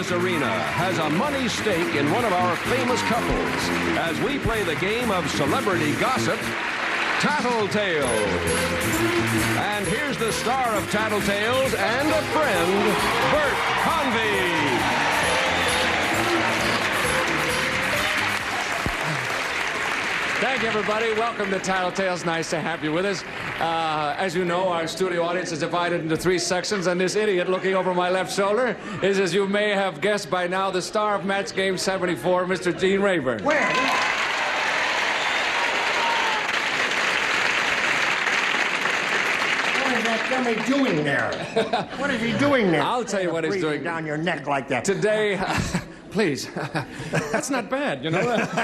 Sports Arena has a money stake in one of our famous couples as we play the game of celebrity gossip, Tattletales. And here's the star of Tattletales and a friend, Bert Convy. Thank you, everybody. Welcome to Tattletales. Nice to have you with us. As you know, our studio audience is divided into three sections, and this idiot looking over my left shoulder is, as you may have guessed by now, the star of Match Game 74, Mr. Gene Rayburn. Where? What is that dummy doing there? What is he doing there? I'll tell you what he's doing. Down your neck like that. Today, please, that's not bad, you know.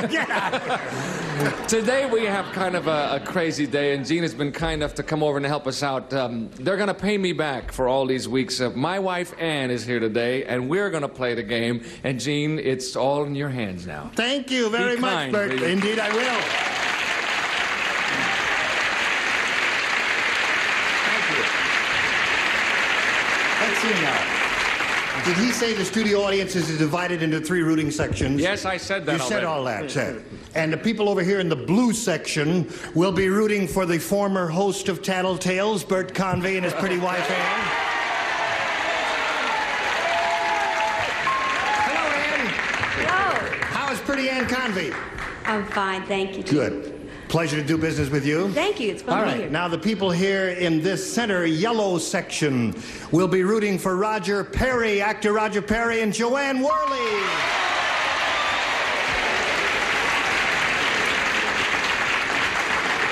Get out of here. Today we have kind of a crazy day, and Gene has been kind enough to come over and help us out. They're going to pay me back for all these weeks. My wife, Ann, is here today, and we're going to play the game. And, Gene, it's all in your hands now. Thank you very much, Bert. Please. Indeed, I will. Thank you. Let's see now. Did he say the studio audience is divided into three rooting sections? Yes, I said that You said all that, said. And the people over here in the blue section will be rooting for the former host of Tattletales, Bert Convy, and his pretty wife, Ann. Hello, Ann. Hello. How is pretty Ann Convy? I'm fine, thank you. Good. Pleasure to do business with you. Thank you. It's fun All to be right, here. now the people here in this center yellow section will be rooting for Roger Perry, actor Roger Perry, and Joanne Worley.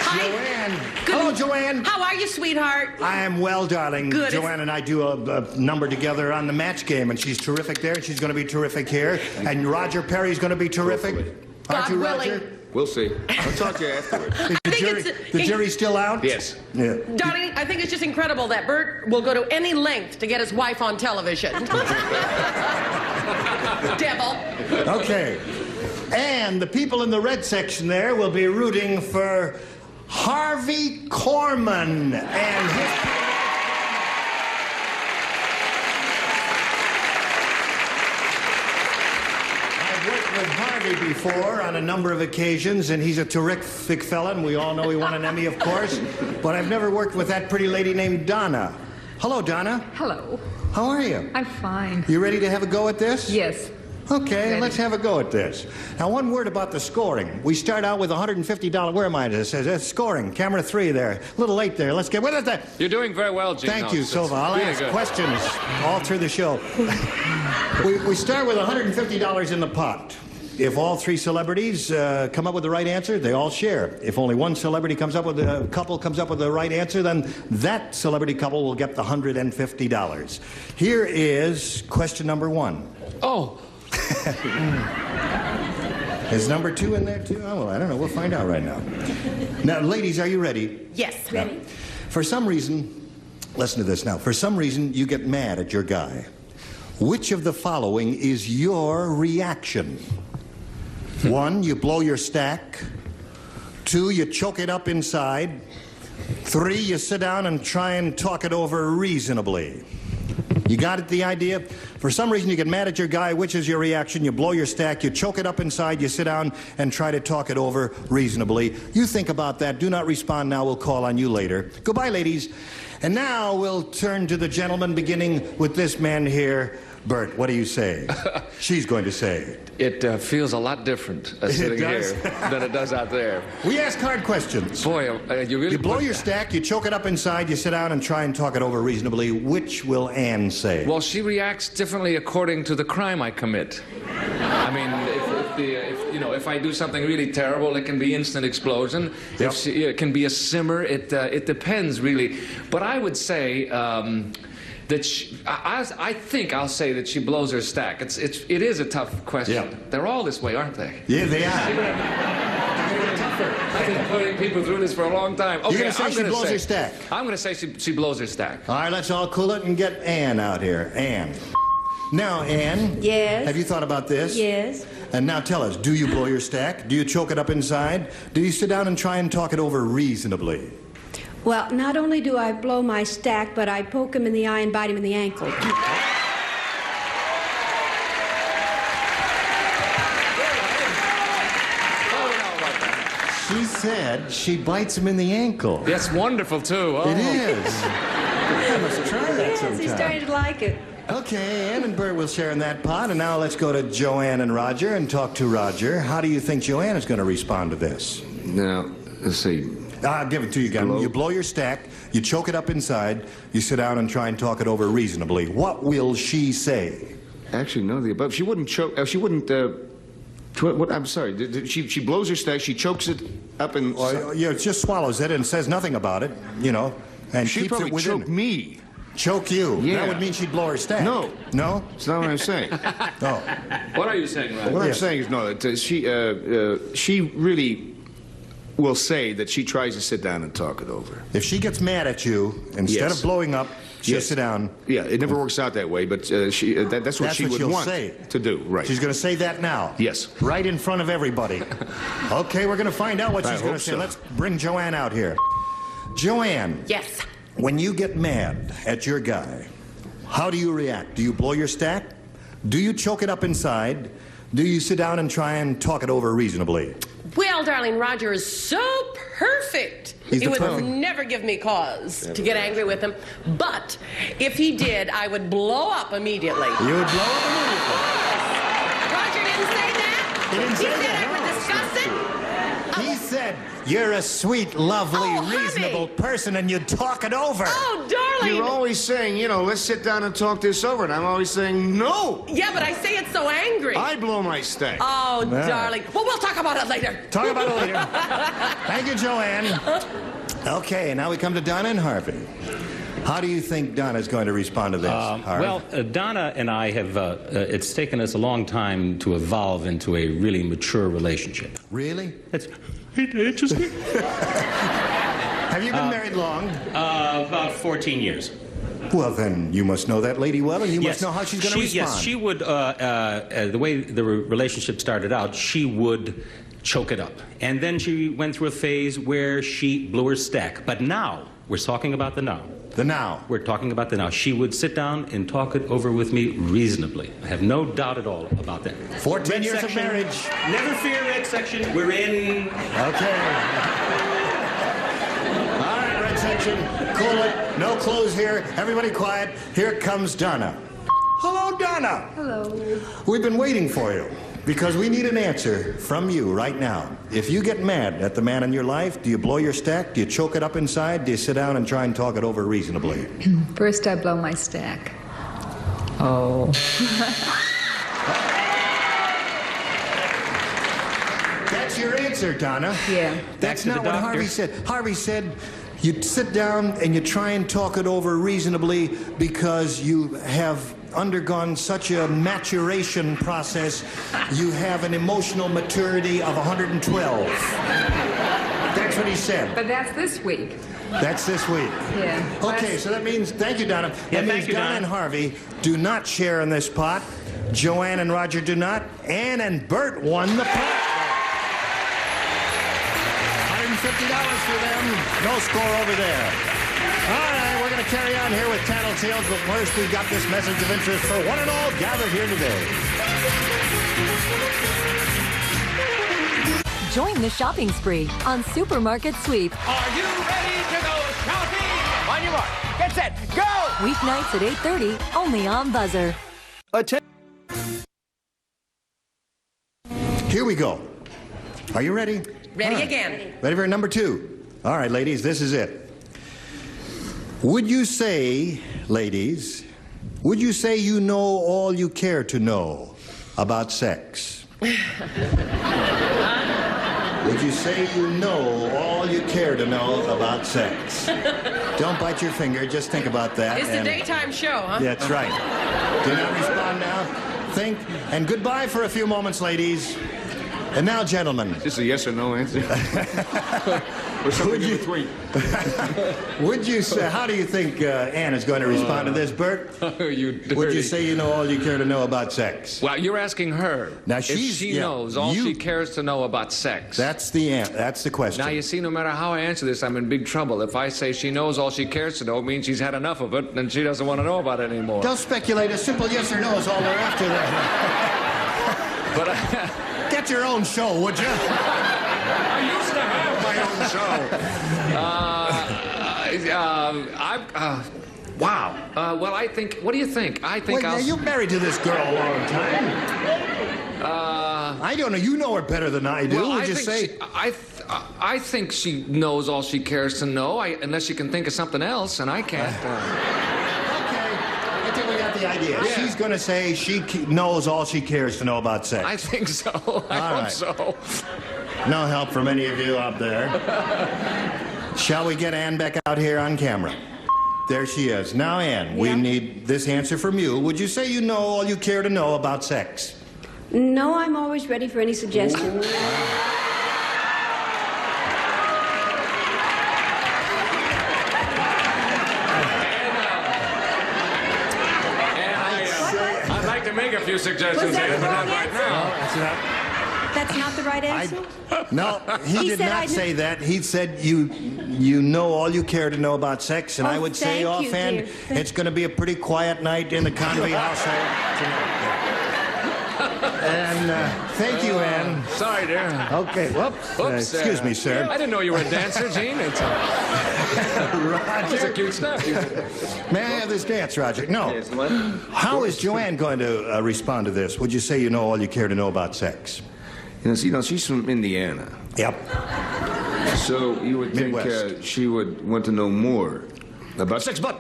Hi. Joanne. Good- Hello, Joanne. How are you, sweetheart? I am well, darling. Good. Joanne and I do a number together on the Match Game, and she's terrific there, and she's going to be terrific here. And Roger Perry's going to be terrific. Aren't God you, willing. Roger? We'll see. I'll talk to you afterwards. Is the, think jury, it's- the jury's still out? Yes. Yeah. Darling, I think it's just incredible that Bert will go to any length to get his wife on television. Devil. Okay. And the people in the red section there will be rooting for Harvey Korman and his... I've worked with Harvey before on a number of occasions, and he's a terrific fella, and we all know he won an Emmy, of course. But I've never worked with that pretty lady named Donna. Hello, Donna. Hello. How are you? I'm fine. You ready to have a go at this? Yes. Okay, Ready. let's have a go at this. Now, one word about the scoring. We start out with $150. Where am I? It says scoring. Camera 3 there. A little late there. Let's get... What is that? You're doing very well, Gene. Thank No, you, it's Silva. I'll really ask good. questions all through the show. we start with $150 in the pot. If all three celebrities come up with the right answer, they all share. If only one celebrity comes up with a couple comes up with the right answer, then that celebrity couple will get the $150. Here is question number 1. Oh, Is number 2 in there too? Oh, well, I don't know. We'll find out right now. Now, ladies, are you ready? Yes. Ready? For some reason, listen to this now. For some reason, you get mad at your guy. Which of the following is your reaction? 1, you blow your stack. 2, you choke it up inside. 3, you sit down and try and talk it over reasonably. You got it, the idea? For some reason, you get mad at your guy. Which is your reaction? You blow your stack, you choke it up inside, you sit down and try to talk it over reasonably. You think about that. Do not respond now. We'll call on you later. Goodbye, ladies. And now we'll turn to the gentleman, beginning with this man here. Bert, what do you say? She's going to say. it feels a lot different sitting does? here than it does out there. We ask hard questions. Boy, you really You blow put your that. stack, you choke it up inside, you sit down and try and talk it over reasonably. Which will Ann say? Well, she reacts differently according to the crime I commit. I mean, if I do something really terrible, it can be instant explosion. Yep. It can be a simmer. It depends really. But I would say that I think I'll say that she blows her stack. It is a tough question. Yeah. They're all this way, aren't they? Yeah, they are. I've been putting people through this for a long time. Okay, You're going to say I'm she gonna blows say- her stack. I'm going to say she blows her stack. All right, let's all cool it and get Ann out here. Ann. Now, Ann. Yes. Have you thought about this? Yes. And now tell us, do you blow your stack? Do you choke it up inside? Do you sit down and try and talk it over reasonably? Well, not only do I blow my stack, but I poke him in the eye and bite him in the ankle. She said she bites him in the ankle. That's wonderful, too. Oh. It is. I must try that Yes, sometime. he's starting to like it. Okay, Ann and Bert will share in that pot, and now let's go to Joanne and Roger and talk to Roger. How do you think Joanne is going to respond to this? Now, let's see. I'll give it to you again. You blow your stack, you choke it up inside, you sit down and try and talk it over reasonably. What will she say? Actually, no, the above. She wouldn't choke. She wouldn't. What? I'm sorry. She blows her stack. She chokes it up and. Or, just swallows it and says nothing about it, and She keeps probably it within. choked me. Choke you? Yeah. That would mean she'd blow her stack. No. No? That's not what I'm saying. Oh. What are you saying, Roger? What I'm Yes. saying is no. That she really will say that she tries to sit down and talk it over. If she gets mad at you, instead Yes. of blowing up, she'll Yes. sit down. Yeah, it never works out that way, but that's what That's she what would she'll want say. to do. Right. She's going to say that now. Yes. Right in front of everybody. Okay, we're going to find out what I she's going to hope say. so. Let's bring Joanne out here. Joanne. Yes. When you get mad at your guy, how do you react? Do you blow your stack? Do you choke it up inside? Do you sit down and try and talk it over reasonably? Well, darling, Roger is so perfect. He's He the would perfect- never give me cause to get angry with him. But if he did, I would blow up immediately. You would blow up immediately. Roger didn't say that. He didn't say said that, I would no. discuss it. He said, you're a sweet, lovely, Oh, honey. reasonable person, and you'd talk it over. Oh, darling. You're always saying, let's sit down and talk this over, and I'm always saying no. Yeah, but I say it so angry. I blow my stack. Oh, Yeah. darling. Well, we'll talk about it later. Talk about it later. Thank you, Joanne. Okay, now we come to Donna and Harvey. How do you think Donna's going to respond to this, Harvey? Well, Donna and I have, it's taken us a long time to evolve into a really mature relationship. Really? It's interesting. Have you been married long? About 14 years. Well, then you must know that lady well, and you must know how she's going to respond. Yes, she would, the way the relationship started out, she would choke it up. And then she went through a phase where she blew her stack. But now, we're talking about the now. The now. We're talking about the now. She would sit down and talk it over with me reasonably. I have no doubt at all about that. 14 Red years section, of marriage. Never fear, red section. We're in. Okay. All right, red section. Cool it. No clothes here. Everybody quiet. Here comes Donna. Hello, Donna. Hello. We've been waiting for you because we need an answer from you right now. If you get mad at the man in your life, do you blow your stack? Do you choke it up inside? Do you sit down and try and talk it over reasonably? First, I blow my stack. Oh. That's your answer, Donna. Yeah. That's to the not what doctor. Harvey said. Harvey said you sit down and you try and talk it over reasonably because you have undergone such a maturation process. You have an emotional maturity of 112. That's what he said. But that's this week. That's this week. Yeah. Okay, so that means, thank you, Donna. Yeah, That means thank you, Donna Donna. and Harvey do not share in this pot. Joanne and Roger do not. Ann and Bert won the pot. $150 for them. No score over there. All right, we're going to carry on here with Tattletales, but first we've got this message of interest for one and all gathered here today. Join the shopping spree on Supermarket Sweep. Are you ready to go shopping? On your mark. Get set. Go! Weeknights at 8:30, only on Buzzer. Here we go. Are you ready? Ready All right. again. Ready for number 2. All right, ladies, this is it. Would you say, ladies, would you say you know all you care to know about sex? Would you say you know all you care to know about sex? Don't bite your finger, just think about that. It's a daytime show, huh? That's right. Do not respond now. Think, and goodbye for a few moments, ladies. And now, gentlemen, Just a yes or no answer. Or something in between. would you say, how do you think Ann is going to respond to this, Bert? Oh, you dirty. Would you say you know all you care to know about sex? Well, you're asking her. Now, if she's- she yeah, knows all you- she cares to know about sex. That's the question. Now, you see, no matter how I answer this, I'm in big trouble. If I say she knows all she cares to know, it means she's had enough of it, and she doesn't want to know about it anymore. Don't speculate. A simple yes or no is all they're after there. But Get your own show, would you? I used to have show. Wow. Well, I think. What do you think? I think Well, you're married to this girl a long time. I don't know. You know her better than I do. Well, Would you say? I think she knows all she cares to know, unless she can think of something else, and I can't. Okay. I think we got the idea. Yeah. She's going to say she knows all she cares to know about sex. I think so. I hope right. so. No help from any of you out there. Shall we get Ann back out here on camera? There she is. Now, Ann, we need this answer from you. Would you say you know all you care to know about sex? No, I'm always ready for any suggestions. I'd like to make a few suggestions, Was that Ann, the but not wrong right answer? now. That's not the right answer? No, he did said not I knew- say that. He said you know all you care to know about sex, and Oh, I would say thank you, offhand, dear. Thank it's going to be a pretty quiet night in the Convey household tonight. And thank you, Ann. Sorry, dear. Okay, whoops. Oops, Excuse me, sir. I didn't know you were a dancer, Gene. It's Roger, cute stuff. may I have this dance, Roger? No. How is Joanne going to respond to this? Would you say you know all you care to know about sex? You know, she's from Indiana. Yep. So you would think Midwest. she would want to know more about sex, but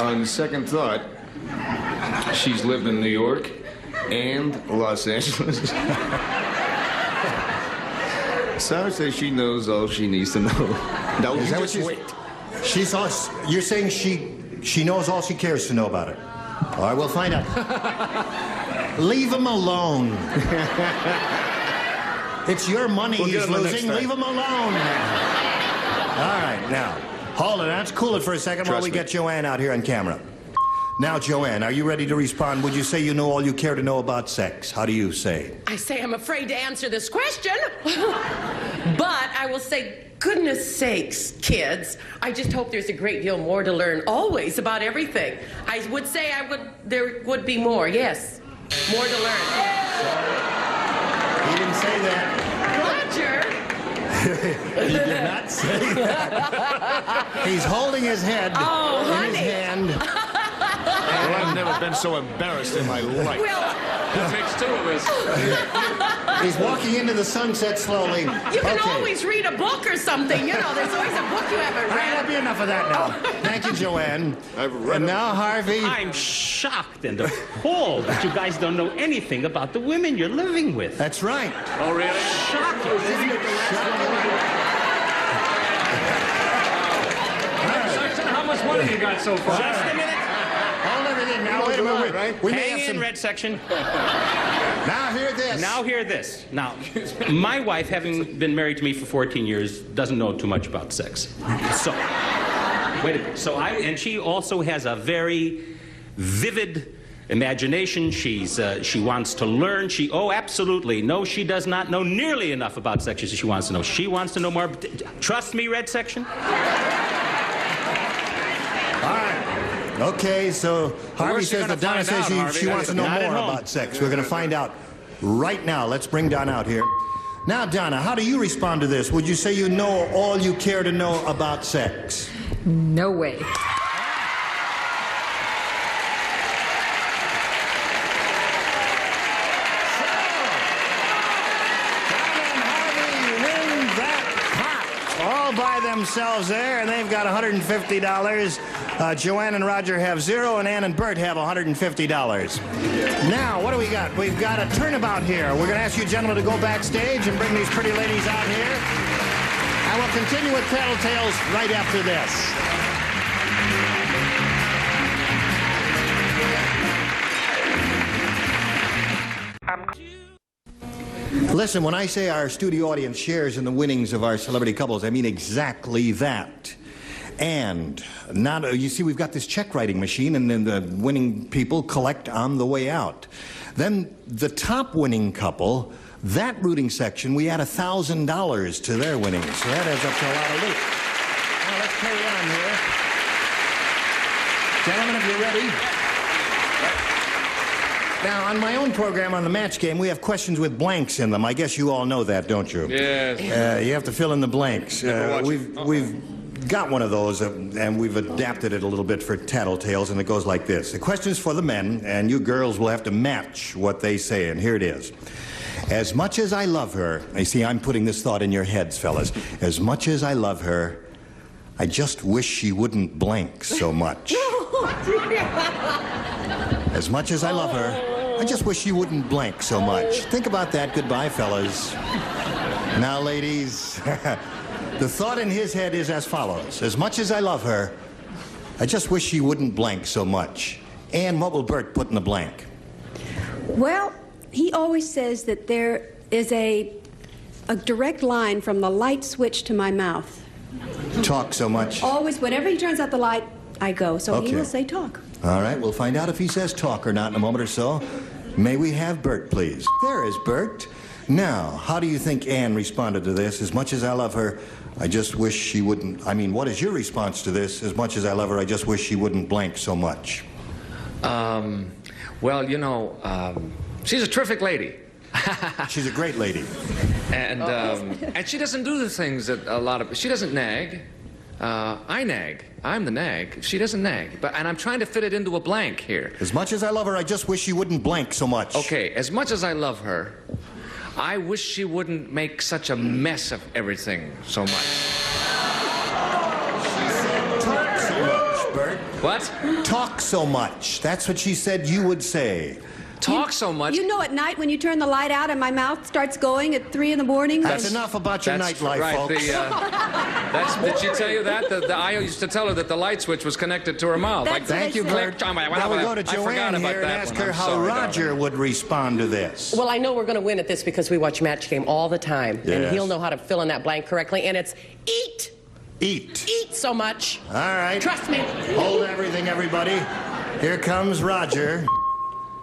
on second thought, she's lived in New York and Los Angeles. So I would say she knows all she needs to know. Now, Is that what just she's... wait. She's all... You're saying she knows all she cares to know about it? All right, we'll find out. Leave him alone. It's your money We'll get he's him the next losing. time. Leave him alone. All right, now, hold it. Let's cool it for a second while Trust we me. get Joanne out here on camera. Now, Joanne, are you ready to respond? Would you say you know all you care to know about sex? How do you say? I say I'm afraid to answer this question. But I will say, goodness sakes, kids, I just hope there's a great deal more to learn always about everything. I would say there would be more, yes. More to learn. He didn't say that. Roger! He did not say that. He's holding his head in his hand. Well, I've never been so embarrassed in my life. Well, That makes two of us. He's walking into the sunset slowly. you can always read a book or something. You know, there's always a book you haven't That'll read. be enough of that now. Thank you, Joanne. I've read And it. now, Harvey. I'm shocked and appalled that you guys don't know anything about the women you're living with. That's right. Oh, really? Section, how much money you got so far? Just a minute. Hold everything now. Wait a minute. We may Hang have in, some... red section. Now, hear this. Now hear this. Now, my wife, having been married to me for 14 years, doesn't know too much about sex. So, wait a minute. So and she also has a very vivid imagination. She wants to learn. Absolutely. No, she does not know nearly enough about sex as she wants to know. She wants to know more. Trust me, red section. All right. Okay, so Harvey where's she says gonna that Donna find says out, Harvey? she wants to know Not at more home. about sex. We're going to find out right now. Let's bring Donna out here. Now, Donna, how do you respond to this? Would you say you know all you care to know about sex? No way. All by themselves there, and they've got $150. Joanne and Roger have $0, and Ann and Bert have $150. Now, what do we got? We've got a turnabout here. We're going to ask you gentlemen to go backstage and bring these pretty ladies out here. And we'll continue with Tattletales right after this. Listen, when I say our studio audience shares in the winnings of our celebrity couples, I mean exactly that. And you see, we've got this check writing machine, and then the winning people collect on the way out. Then the top winning couple, that rooting section, we add $1,000 to their winnings. So that adds up to a lot of loot. Now let's carry on here. Now, on my own program on the Match Game, we have questions with blanks in them. I guess you all know that, don't you? Yes. You have to fill in the blanks. We've got one of those, and we've adapted it a little bit for Tattletales, and it goes like this. The question's for the men, and you girls will have to match what they say, and here it is. As much as I love her, you see, I'm putting this thought in your heads, fellas. As much as I love her, I just wish she wouldn't blank so much. As much as I love her, I just wish she wouldn't blank so much. Think about that. Goodbye, fellas. Now, ladies, the thought in his head is as follows. As much as I love her, I just wish she wouldn't blank so much. And what will Bert put in the blank? Well, he always says that there is a direct line from the light switch to my mouth. Talk so much. Always, whenever he turns out the light, I go. So Okay. he will say talk. All right, we'll find out if he says talk or not in a moment or so. May we have Bert, please? There is Bert. Now, how do you think Anne responded to this? As much as I love her, I just wish she wouldn't... I mean, what is your response to this? As much as I love her, I just wish she wouldn't blank so much. Well, you know, she's a terrific lady. She's a great lady. And she doesn't do the things that a lot of... She doesn't nag. I nag. I'm the nag. She doesn't nag. And I'm trying to fit it into a blank here. As much as I love her, I just wish she wouldn't blank so much. Okay, as much as I love her, I wish she wouldn't make such a mess of everything so much. Talk so much, Bert. What? Talk so much. That's what she said you would say. Talk so much. You know, at night when you turn the light out and my mouth starts going at 3 in the morning. That's enough about your nightlife, right, folks. Did she tell you that? I used to tell her that the light switch was connected to her mouth. That's Like, Thank you, Bert. Now we go to Joanne here and ask her how Roger would respond to this. Well, I know we're going to win at this because we watch Match Game all the time. Yes. And he'll know how to fill in that blank correctly. And it's eat. Eat. Eat so much. All right. Trust me. Hold everything, everybody. Here comes Roger.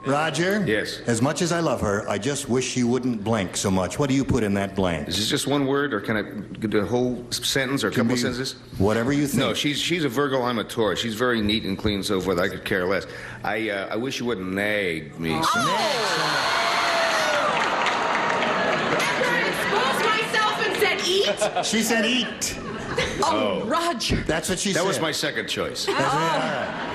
Roger? Yes. As much as I love her, I just wish she wouldn't blank so much. What do you put in that blank? Is this just one word, or can I do a whole sentence or a couple of sentences? Whatever you think. No, she's a Virgo, I'm a Taurus. She's very neat and clean and so forth. I could care less. I wish you wouldn't nag me. So Exposed myself and said eat. She said eat. Oh, Roger. That's what she said. That was my second choice. All right.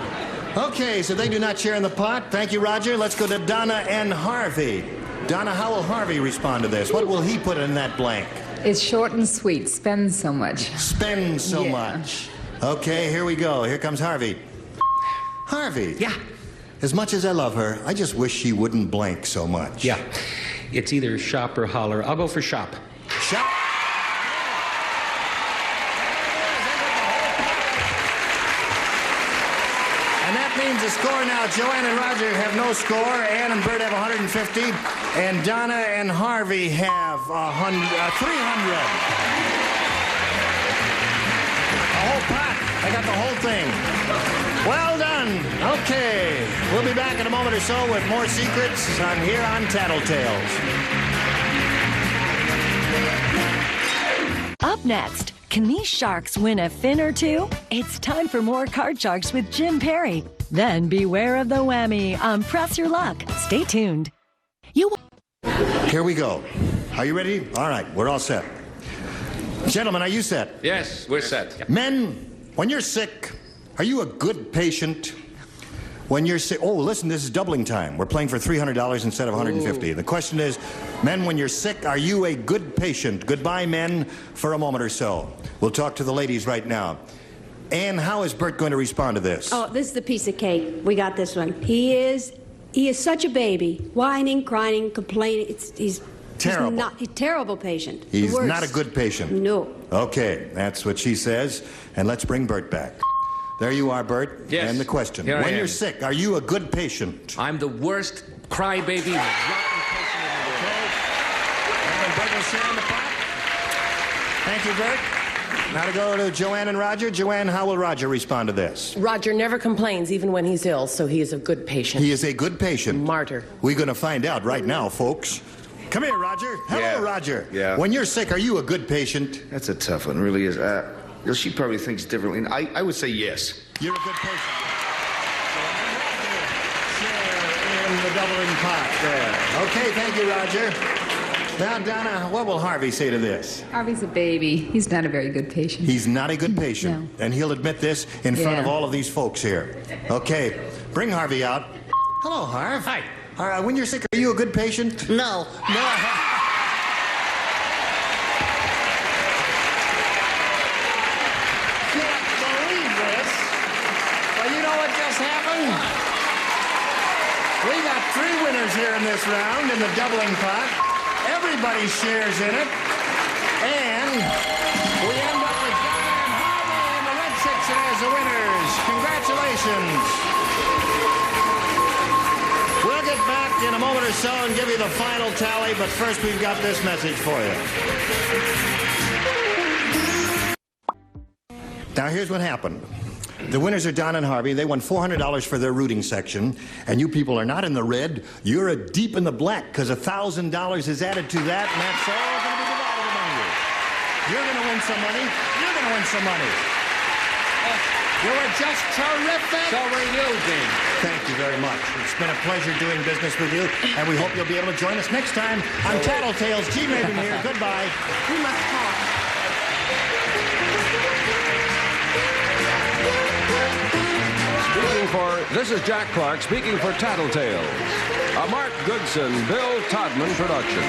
Okay, so they do not share in the pot. Thank you, Roger. Let's go to Donna and Harvey. Donna, how will Harvey respond to this? What will he put in that blank? It's short and sweet. Spend so much. Spend so Yeah. much. Okay, here we go. Here comes Harvey. Harvey. Yeah. As much as I love her, I just wish she wouldn't blank so much. Yeah. It's either shop or holler. I'll go for shop. Shop. And that means the score now. Joanne and Roger have no score. Ann and Bert have 150. And Donna and Harvey have 300. The whole pot. I got the whole thing. Well done. Okay. We'll be back in a moment or so with more secrets here on Tattletales. Up next, can these sharks win a fin or two? It's time for more Card Sharks with Jim Perry. Then beware of the whammy on Press Your Luck. Stay tuned. Here we go. Are you ready? All right, we're all set. Gentlemen, are you set? Yes, we're set. Men, when you're sick, are you a good patient? When you're sick, oh, listen, this is doubling time. We're playing for $300 instead of $150. The question is, men, when you're sick, are you a good patient? Goodbye, men, for a moment or so. We'll talk to the ladies right now. Ann, how is Bert going to respond to this? Oh, this is the piece of cake. We got this one. He is such a baby, whining, crying, complaining. He's Terrible. He's a terrible patient. He's The worst. not a good patient. No. Okay, that's what she says. And let's bring Bert back. There you are, Bert. Yes. And the question. Here I When am. you're sick, are you a good patient? I'm the worst crybaby, rotten person in the world. And Bert will share in the pot. Thank you, Bert. Now to go to Joanne and Roger. Joanne, how will Roger respond to this? Roger never complains even when he's ill, so he is a good patient. He is a good patient. Martyr. We're going to find out right now, folks. Come here, Roger. Hello, Yeah. Roger. Yeah. When you're sick, are you a good patient? That's a tough one, really is. She probably thinks differently. I would say yes. You're a good patient. Share in the doubling pot there. Okay, thank you, Roger. Now, Donna, what will Harvey say to this? Harvey's a baby. He's not a very good patient. He's not a good patient. No. And he'll admit this in front of Yeah. all of these folks here. Okay, bring Harvey out. Hello, Harv. Hi. When you're sick, are you a good patient? No. No. Can't believe this. Well, you know what just happened? We got 3 winners here in this round in the doubling pot. Everybody shares in it. And we end up with Donna and Harvey and the Red Sixer as the winners. Congratulations. We'll get back in a moment or so and give you the final tally, but first we've got this message for you. Now, here's what happened. The winners are Don and Harvey. They won $400 for their rooting section. And you people are not in the red. You're deep in the black because $1,000 is added to that, and that's all going to be divided among you. You're going to win some money. You're going to win some money. You were just terrific. So were you, Dean. Thank you very much. It's been a pleasure doing business with you, and we hope you'll be able to join us next time on Tattletales. G. Maven here. Goodbye. We must talk. This is Jack Clark speaking for Tattletales, a Mark Goodson, Bill Todman production.